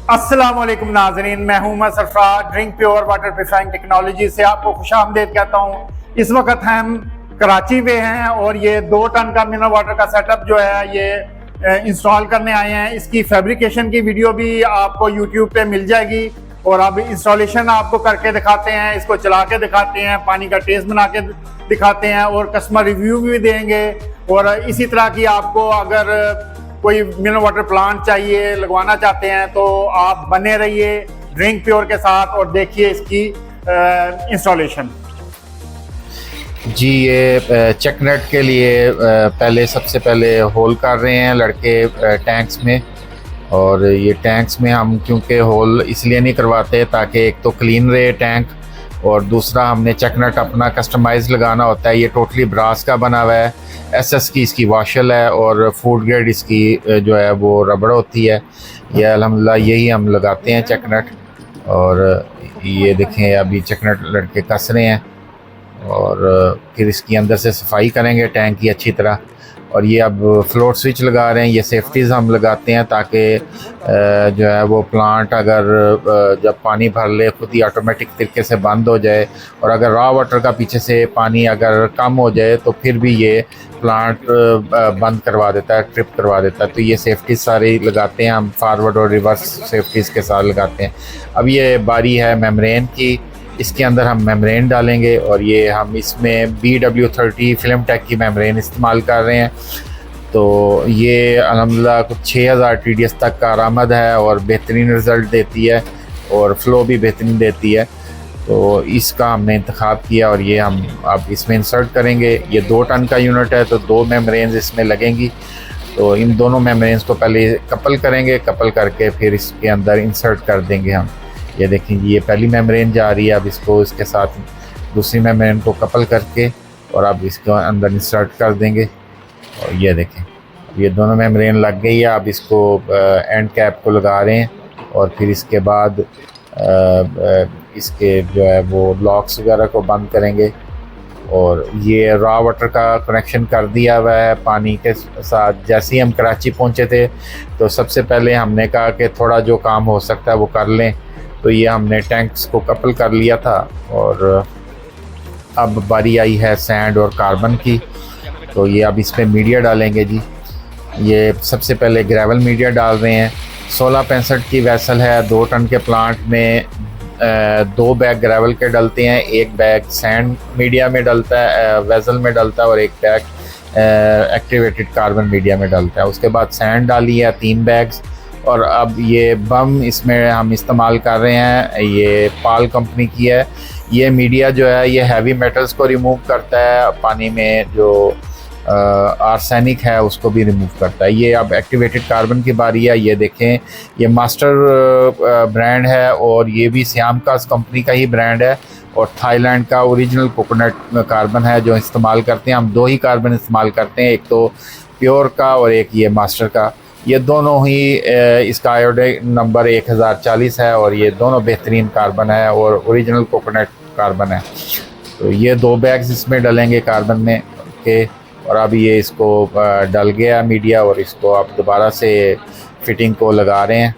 अस्सलामुअलैकुम नाजरीन, मैं हूं Umar Sarfaraz. Drink pure water purifying technology से आपको खुशामदीद कहता हूं। इस वक्त हम कराची में हैं और ये 2 टन का मिनरल वाटर का सेटअप जो है ये इंस्टॉल करने आए हैं। इसकी फैब्रिकेशन की वीडियो भी आपको यूट्यूब पे मिल जाएगी और अब इंस्टॉलेशन आपको करके दिखाते हैं, इसको चला के दिखाते हैं, पानी का टेस्ट बना के दिखाते हैं और कस्टमर रिव्यू भी देंगे। और इसी तरह की आपको अगर कोई मिनरल वाटर प्लांट चाहिए, लगवाना चाहते हैं तो आप बने रहिए ड्रिंक प्योर के साथ और देखिए इसकी इंस्टॉलेशन। जी, ये चेकनेट के लिए सबसे पहले होल कर रहे हैं लड़के टैंक्स में। और ये टैंक्स में हम क्योंकि होल इसलिए नहीं करवाते ताकि एक तो क्लीन रहे टैंक, और दूसरा हमने चेकनेट अपना कस्टमाइज़ लगाना होता है। ये टोटली ब्रास का बना हुआ है, एसएस की इसकी वॉशल है और फूड ग्रेड इसकी जो है वो रबड़ होती है। ये अल्हम्दुलिल्लाह यही हम लगाते हैं चेकनेट। और ये देखें अभी चेकनेट लड़के कस रहे हैं और फिर इसकी अंदर से सफाई करेंगे टैंक की अच्छी तरह। और ये अब फ्लोट स्विच लगा रहे हैं, ये सेफ्टीज़ हम लगाते हैं ताकि जो है वो प्लांट अगर जब पानी भर ले खुद ही ऑटोमेटिक तरीके से बंद हो जाए, और अगर रॉ वाटर का पीछे से पानी अगर कम हो जाए तो फिर भी ये प्लांट बंद करवा देता है, ट्रिप करवा देता है। तो ये सेफ्टी सारी लगाते हैं हम, फॉरवर्ड और रिवर्स सेफ्टीज़ के साथ लगाते हैं। अब ये बारी है मेम्ब्रेन की, इसके अंदर हम मेम्ब्रेन डालेंगे और ये हम इसमें BW30 फिल्म टेक की मेम्ब्रेन इस्तेमाल कर रहे हैं। तो ये अल्हम्दुलिल्लाह कुछ 6000 TDS तक का आरामद है और बेहतरीन रिज़ल्ट देती है और फ़्लो भी बेहतरीन देती है। तो इसका हमने इंतखाब किया और ये हम अब इसमें इंसर्ट करेंगे। ये 2 टन का यूनिट है तो 2 मेम्ब्रेन्स इसमें लगेंगी। तो इन दोनों मेम्ब्रेन्स को पहले कपल करेंगे, कपल करके फिर इसके अंदर इंसर्ट कर देंगे हम। ये देखेंगे ये पहली मेम्ब्रेन जा रही है, अब इसको इसके साथ दूसरी मेम्ब्रेन को कपल करके और अब इसको अंदर इंसर्ट कर देंगे। और ये देखें ये दोनों मेम्ब्रेन लग गई है। अब इसको एंड कैप को लगा रहे हैं और फिर इसके बाद इसके जो है वो लॉक्स वगैरह को बंद करेंगे। और ये रॉ वाटर का कनेक्शन कर दिया हुआ है पानी के साथ। जैसे ही हम कराची पहुंचे थे तो सबसे पहले हमने कहा कि थोड़ा जो काम हो सकता है वो कर लें, तो ये हमने टैंक्स को कपल कर लिया था। और अब बारी आई है सैंड और कार्बन की। तो ये अब इस पर मीडिया डालेंगे जी। ये सबसे पहले ग्रेवल मीडिया डाल रहे हैं। 1665 की वैसल है, 2 टन के प्लांट में 2 बैग ग्रेवल के डलते हैं, 1 बैग सैंड मीडिया में डलता है, वेसल में डलता है, और 1 बैग एक्टिवेटेड कार्बन मीडिया में डलता है। उसके बाद सैंड डाली है 3 बैग्स। और अब ये बम इसमें हम इस्तेमाल कर रहे हैं, ये पाल कंपनी की है। ये मीडिया जो है ये हैवी मेटल्स को रिमूव करता है, पानी में जो आर्सेनिक है उसको भी रिमूव करता है। ये अब एक्टिवेटेड कार्बन की बारी है। ये देखें ये मास्टर ब्रांड है और ये भी श्यामकास कंपनी का ही ब्रांड है और थाईलैंड का ओरिजिनल कोकोनट कार्बन है जो इस्तेमाल करते हैं। हम 2 ही कार्बन इस्तेमाल करते हैं, एक तो प्योर का और एक ये मास्टर का। ये दोनों ही इसका आयोडीन नंबर 1040 है और ये दोनों बेहतरीन कार्बन है और ओरिजिनल कोकोनट कार्बन है। तो ये 2 बैग्स इसमें डलेंगे कार्बन में के। और अब ये इसको डल गया मीडिया और इसको आप दोबारा से फिटिंग को लगा रहे हैं।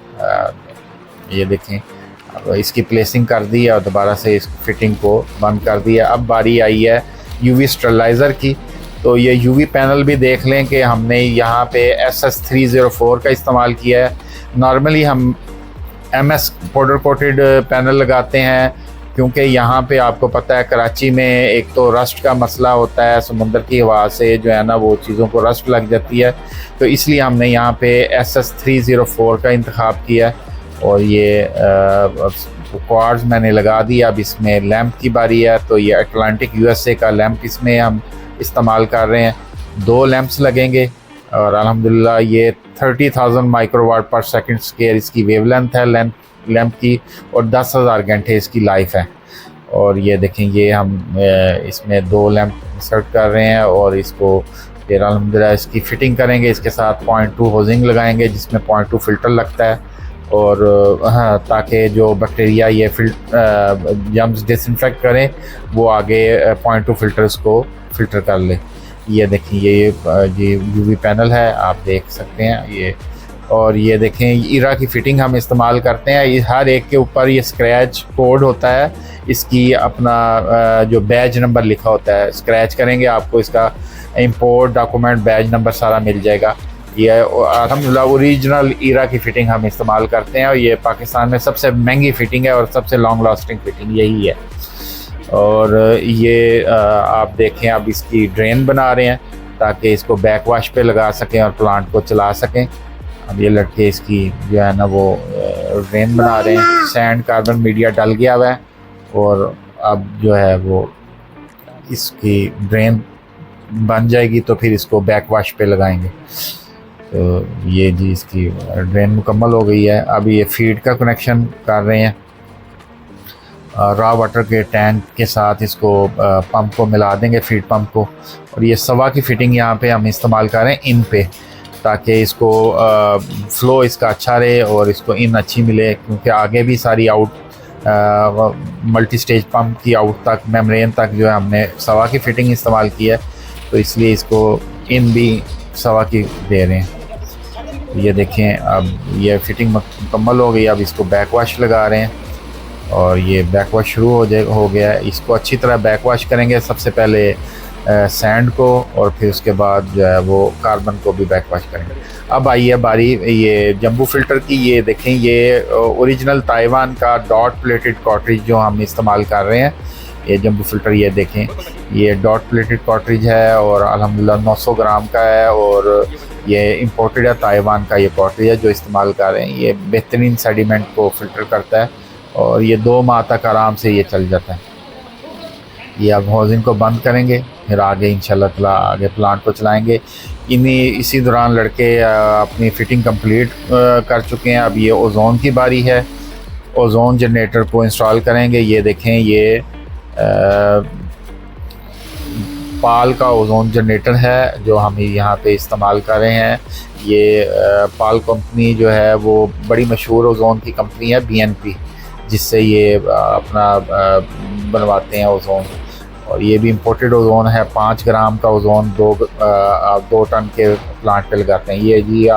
ये देखें अब इसकी प्लेसिंग कर दी है और दोबारा से इस फिटिंग को बंद कर दिया। अब बारी आई है UV स्टरलाइज़र की। तो ये UV पैनल भी देख लें कि हमने यहाँ पे SS304 का इस्तेमाल किया है। नॉर्मली हम MS पाउडर कोटेड पैनल लगाते हैं क्योंकि यहाँ पे आपको पता है कराची में एक तो रस्ट का मसला होता है, समुंदर की हवा से जो है ना वो चीज़ों को रस्ट लग जाती है। तो इसलिए हमने यहाँ पे SS304 का इंतखाब किया है। और ये क्वार्ट्ज मैंने लगा दिया। अब इसमें लैंप की बारी है। तो ये अटलांटिक USA का लैंप इसमें हम इस्तेमाल कर रहे हैं। 2 लैंप्स लगेंगे और अल्हम्दुलिल्लाह ये 30,000 माइक्रोवाट पर सेकंड स्क्वायर इसकी वेवलेंथ है लैंप की और 10,000 घंटे इसकी लाइफ है। और ये देखें ये हम इसमें 2 लैंप इंसर्ट कर रहे हैं और इसको फिर अल्हम्दुलिल्लाह इसकी फ़िटिंग करेंगे। इसके साथ 0.2 होजिंग लगाएंगे जिसमें 0.2 फ़िल्टर लगता है और हाँ ताकि जो बैक्टीरिया ये जम्स डिसइंफेक्ट करें वो आगे 0.2 फ़िल्टर्स को फ़िल्टर कर ले। ये देखिए ये UV पैनल है, आप देख सकते हैं ये और ये देखें ईरा की फ़िटिंग हम इस्तेमाल करते हैं। ये हर एक के ऊपर ये स्क्रैच कोड होता है, इसकी अपना जो बैज नंबर लिखा होता है, स्क्रैच करेंगे आपको इसका इंपोर्ट डॉक्यूमेंट बैज नंबर सारा मिल जाएगा। ये अल्हम्दुलिल्लाह ओरिजिनल ईरा की फ़िटिंग हम इस्तेमाल करते हैं और ये पाकिस्तान में सबसे महंगी फ़िटिंग है और सबसे लॉन्ग लास्टिंग फ़िटिंग यही है। और ये आप देखें अब इसकी ड्रेन बना रहे हैं ताकि इसको बैक वाश पे लगा सकें और प्लांट को चला सकें। अब ये लड़के इसकी जो है ना वो ड्रेन बना रहे हैं, सैंड कार्बन मीडिया डल गया हुआ है और अब जो है वो इसकी ड्रेन बन जाएगी तो फिर इसको बैक वाश पे लगाएंगे। तो ये जी इसकी ड्रेन मुकम्मल हो गई है। अब ये फीड का कनेक्शन कर रहे हैं, रॉ वाटर के टैंक के साथ इसको पंप को मिला देंगे, फीड पंप को। और ये सवा की फ़िटिंग यहाँ पे हम इस्तेमाल कर रहे हैं इन पे, ताकि इसको फ़्लो इसका अच्छा रहे और इसको इन अच्छी मिले, क्योंकि आगे भी सारी आउट मल्टी स्टेज पंप की आउट तक मेम्ब्रेन तक जो है हमने सवा की फ़िटिंग इस्तेमाल की है, तो इसलिए इसको इन भी सवा की दे रहे हैं। ये देखें अब ये फ़िटिंग मुकम्मल हो गई। अब इसको बैक वाश लगा रहे हैं और ये बैक वाश शुरू हो गया है। इसको अच्छी तरह बैक वाश करेंगे, सबसे पहले सैंड को और फिर उसके बाद जो है वो कार्बन को भी बैक वाश करेंगे। अब आइए बारी ये जंबू फ़िल्टर की। ये देखें ये ओरिजिनल ताइवान का डॉट प्लेटेड कॉटरेज जो हम इस्तेमाल कर रहे हैं, ये जंबू फ़िल्टर। ये देखें ये डॉट प्लेटेड कॉटरेज है और अल्हम्दुलिल्लाह 900 ग्राम का है और ये इंपोर्टेड है ताइवान का। ये कॉटरेज है जो इस्तेमाल कर रहे हैं। ये बेहतरीन सेडिमेंट को फ़िल्टर करता है और ये 2 माह तक आराम से ये चल जाता है। ये अब हौजिंग को बंद करेंगे, फिर आगे इंशाल्लाह ताला आगे प्लांट को चलाएंगे। इसी दौरान लड़के अपनी फ़िटिंग कंप्लीट कर चुके हैं। अब ये ओज़ोन की बारी है, ओज़ोन जनरेटर को इंस्टॉल करेंगे। ये देखें ये पाल का ओज़ोन जनरेटर है जो हम यहाँ पे इस्तेमाल कर रहे हैं। ये पाल कंपनी जो है वो बड़ी मशहूर ओज़ोन की कंपनी है, BNP, जिससे ये अपना बनवाते हैं ओज़ोन। और ये भी इंपोर्टेड ओज़ोन है, 5 ग्राम का ओज़ोन 2 टन के प्लांट पे लगाते हैं। ये जी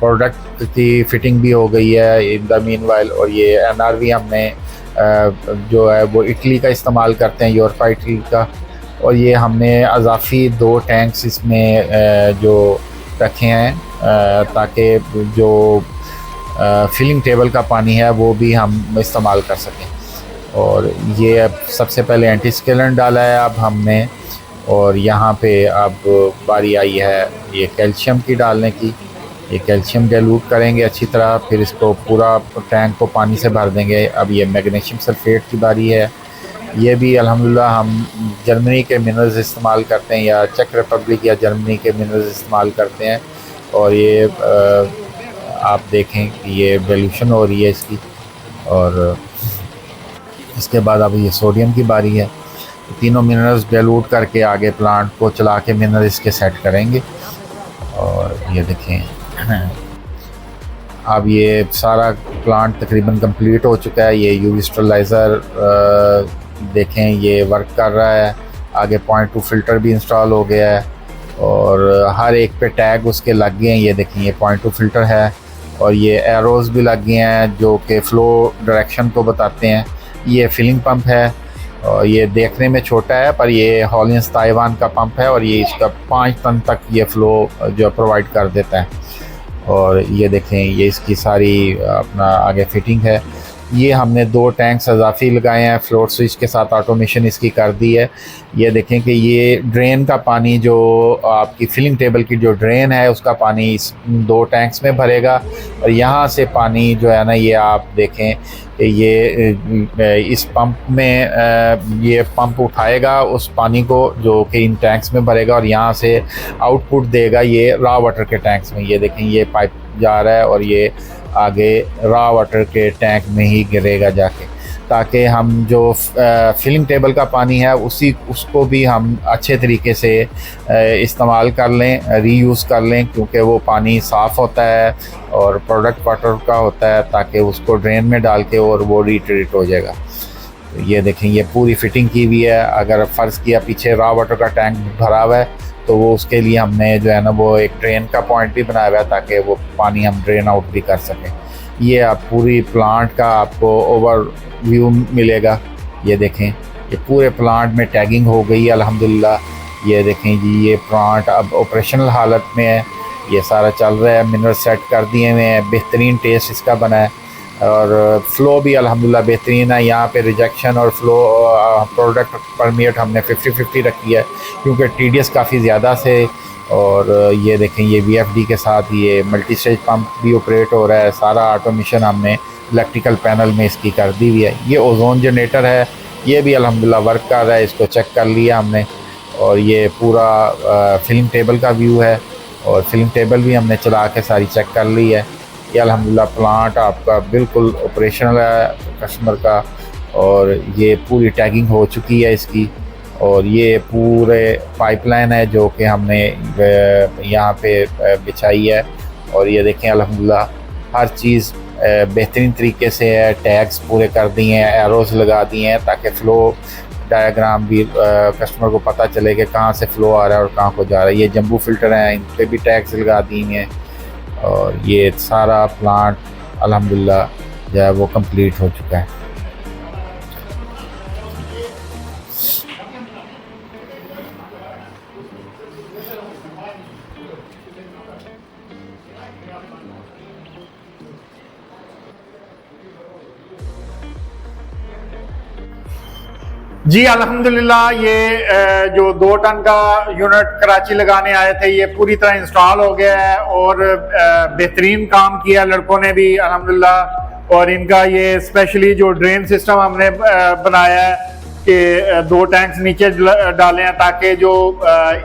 प्रोडक्ट की फ़िटिंग भी हो गई है इन द मीनवाइल। और ये NRV हमने जो है वो इटली का इस्तेमाल करते हैं, यूरोपा इटली का। और ये हमने अज़ाफ़ी 2 टैंक्स इसमें जो रखे हैं ताकि जो फिलिंग टेबल का पानी है वो भी हम इस्तेमाल कर सकें। और ये अब सबसे पहले एंटी स्केलेंट डाला है अब हमने, और यहाँ पे अब बारी आई है ये कैल्शियम की डालने की। ये कैल्शियम डाइल्यूट करेंगे अच्छी तरह, फिर इसको पूरा टैंक को पानी से भर देंगे। अब ये मैग्नीशियम सल्फेट की बारी है। ये भी अल्हम्दुलिल्लाह हम जर्मनी के मिनरल्स इस्तेमाल करते हैं या चेक रिपब्लिक या जर्मनी के मिनरल्स इस्तेमाल करते हैं। और ये आप देखें कि ये डाइल्यूशन हो रही है इसकी। और इसके बाद अब ये सोडियम की बारी है। तीनों मिनरल्स डाइल्यूट करके आगे प्लांट को चला के मिनरल इसके सेट करेंगे। और ये देखें अब ये सारा प्लांट तकरीबन कंप्लीट हो चुका है। ये यूवी स्टरलाइज़र देखें ये वर्क कर रहा है। आगे 0.2 फ़िल्टर भी इंस्टॉल हो गया है और हर एक पे टैग उसके लग गए हैं। ये देखें ये 0.2 फ़िल्टर है और ये एरोज़ भी लग गए हैं जो कि फ़्लो डायरेक्शन को बताते हैं। ये फिलिंग पंप है और ये देखने में छोटा है पर ये हॉलिंस ताइवान का पंप है और ये इसका 5 टन तक ये फ़्लो जो प्रोवाइड कर देता है। और ये देखें ये इसकी सारी अपना आगे फिटिंग है। ये हमने 2 टैंक्स अज़ाफ़ी लगाए हैं, फ्लोट स्विच के साथ ऑटोमेशन इसकी कर दी है। ये देखें कि ये ड्रेन का पानी जो आपकी फिलिंग टेबल की जो ड्रेन है उसका पानी इस 2 टैंक्स में भरेगा और यहाँ से पानी जो है ना ये आप देखें ये इस पंप में ये पंप उठाएगा उस पानी को जो कि इन टैंक्स में भरेगा और यहाँ से आउटपुट देगा ये रॉ वाटर के टैंक्स में। ये देखें ये पाइप जा रहा है और ये आगे रॉ वाटर के टैंक में ही गिरेगा जाके, ताकि हम जो फिलिंग टेबल का पानी है उसको भी हम अच्छे तरीके से इस्तेमाल कर लें, रीयूज़ कर लें, क्योंकि वो पानी साफ़ होता है और प्रोडक्ट वाटर का होता है, ताकि उसको ड्रेन में डाल के और वो रीट्रीट हो जाएगा। तो ये देखें ये पूरी फिटिंग की हुई है। अगर फ़र्ज़ किया पीछे रॉ वाटर का टैंक भरा हुआ है तो वो उसके लिए हमने जो है ना वो एक ड्रेन का पॉइंट भी बनाया हुआ है ताकि वो पानी हम ड्रेन आउट भी कर सकें। ये आप पूरी प्लांट का आपको ओवर व्यू मिलेगा। ये देखें, ये पूरे प्लांट में टैगिंग हो गई है अल्हम्दुलिल्लाह। ये देखें जी, ये प्लांट अब ऑपरेशनल हालत में है, ये सारा चल रहा है, मिनरल सेट कर दिए हुए हैं, बेहतरीन टेस्ट इसका बना है और फ़्लो भी अल्हम्दुलिल्लाह बेहतरीन है। यहाँ पे रिजेक्शन और फ़्लो प्रोडक्ट परमिट हमने 50-50 रखी है क्योंकि TDS काफ़ी ज़्यादा से। और ये देखें, ये VFD के साथ ये मल्टी स्टेज पंप भी ऑपरेट हो रहा है। सारा ऑटोमेशन हमने इलेक्ट्रिकल पैनल में इसकी कर दी हुई है। ये ओजोन जनरेटर है, ये भी अल्हम्दुलिल्लाह वर्क कर रहा है, इसको चेक कर लिया हमने। और ये पूरा फिल्म टेबल का व्यू है और फिल्म टेबल भी हमने चला के सारी चेक कर ली है। ये अल्हम्दुलिल्लाह प्लांट आपका बिल्कुल ऑपरेशनल है कस्टमर का, और ये पूरी टैगिंग हो चुकी है इसकी। और ये पूरे पाइपलाइन है जो कि हमने यहाँ पे बिछाई है। और ये देखें अल्हम्दुलिल्लाह हर चीज़ बेहतरीन तरीके से है, टैग्स पूरे कर दिए हैं, एरोज़ लगा दिए हैं ताकि फ़्लो डायग्राम भी कस्टमर को पता चले कि कहाँ से फ़्लो आ रहा है और कहाँ को जा रहा है। ये जंबू फ़िल्टर हैं, इन पर भी टैग्स लगा दिए हैं। और ये सारा प्लांट अल्हम्दुलिल्लाह जो है वो कंप्लीट हो चुका है। जी अल्हम्दुलिल्लाह, ये जो 2 टन का यूनिट कराची लगाने आए थे ये पूरी तरह इंस्टॉल हो गया है और बेहतरीन काम किया लड़कों ने भी अल्हम्दुलिल्लाह। और इनका ये स्पेशली जो ड्रेन सिस्टम हमने बनाया है कि 2 टैंक्स नीचे डाले हैं ताकि जो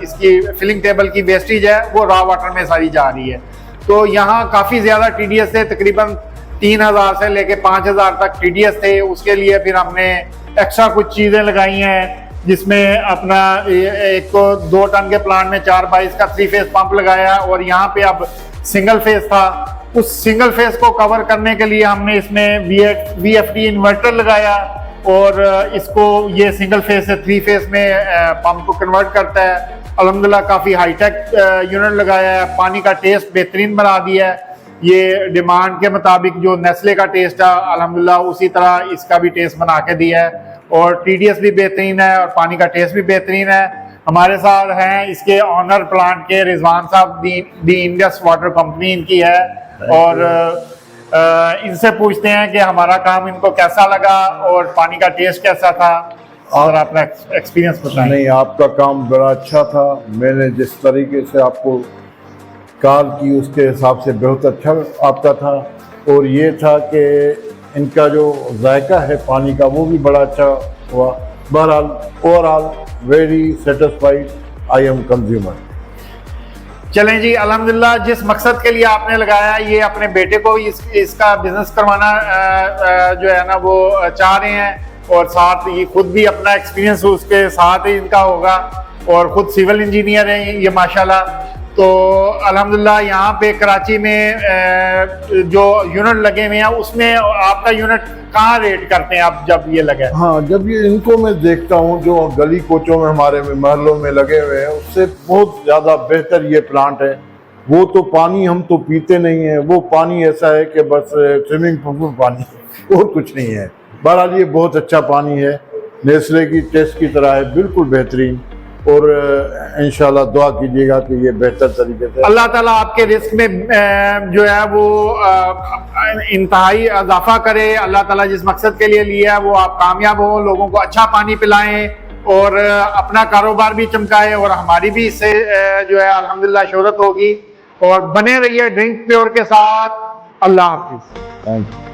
इसकी फिलिंग टेबल की वेस्टेज है वो रॉ वाटर में सारी जा रही है। तो यहाँ काफ़ी ज़्यादा TDS थे, तकरीबन 3000 से लेके 5000 तक TDS थे। उसके लिए फिर हमने एक्स्ट्रा कुछ चीज़ें लगाई हैं जिसमें अपना एक तो 2 टन के प्लांट में 4/22 का 3 फेस पंप लगाया और यहाँ पे अब सिंगल फेस था। उस सिंगल फेस को कवर करने के लिए हमने इसमें VFD इन्वर्टर लगाया और इसको ये सिंगल फेस से 3 फेस में पंप को कन्वर्ट करता है। अल्हम्दुलिल्लाह काफ़ी हाईटेक यूनिट लगाया है, पानी का टेस्ट बेहतरीन बना दिया है। ये डिमांड के मुताबिक जो नेस्ले का टेस्ट है अल्हम्दुलिल्लाह उसी तरह इसका भी टेस्ट बना के दिया है और TDS भी बेहतरीन है और पानी का टेस्ट भी बेहतरीन है। हमारे साथ हैं इसके ऑनर प्लांट के रिजवान साहब, दी इंडस वाटर कंपनी इनकी है। और इनसे पूछते हैं कि हमारा काम इनको कैसा लगा और पानी का टेस्ट कैसा था और अपना एक्सपीरियंस बताएं। नहीं, आपका काम बड़ा अच्छा था। मैंने जिस तरीके से आपको कॉल की उसके हिसाब से बहुत अच्छा आपका था। और ये था कि इनका जो जायका है पानी का वो भी बड़ा अच्छा हुआ। बहरहाल overall very satisfied I am consumer. चलें जी, अल्हम्दुलिल्लाह जिस मकसद के लिए आपने लगाया ये अपने बेटे को इसका बिजनेस करवाना जो है ना वो चाह रहे हैं और साथ ये खुद भी अपना एक्सपीरियंस उसके साथ ही इनका होगा और खुद सिविल इंजीनियर हैं ये माशाल्लाह। तो अल्हम्दुलिल्लाह यहाँ पे कराची में जो यूनिट लगे हुए हैं उसमें आपका यूनिट कहाँ रेट करते हैं आप जब ये लगे? हाँ, जब ये इनको मैं देखता हूँ जो गली कोचों में हमारे महलों में लगे हुए हैं उससे बहुत ज़्यादा बेहतर ये प्लांट है। वो तो पानी हम तो पीते नहीं है, वो पानी ऐसा है कि बस स्विमिंग पूल पानी और कुछ नहीं है। बहरहाल ये बहुत अच्छा पानी है, नेस्ले की टेस्ट की तरह है, बिल्कुल बेहतरीन। और इंशाल्लाह दुआ कीजिएगा कि ये बेहतर तरीके से अल्लाह ताला आपके रिस्क में जो है वो इंतहाई इजाफा करे। अल्लाह ताला जिस मकसद के लिए लिया है वो आप कामयाब हो, लोगों को अच्छा पानी पिलाएं और अपना कारोबार भी चमकाए और हमारी भी इससे जो है अल्हम्दुलिल्लाह शोहरत होगी। और बने रहिए ड्रिंक प्योर के साथ। अल्लाह हाफिज। Thank you.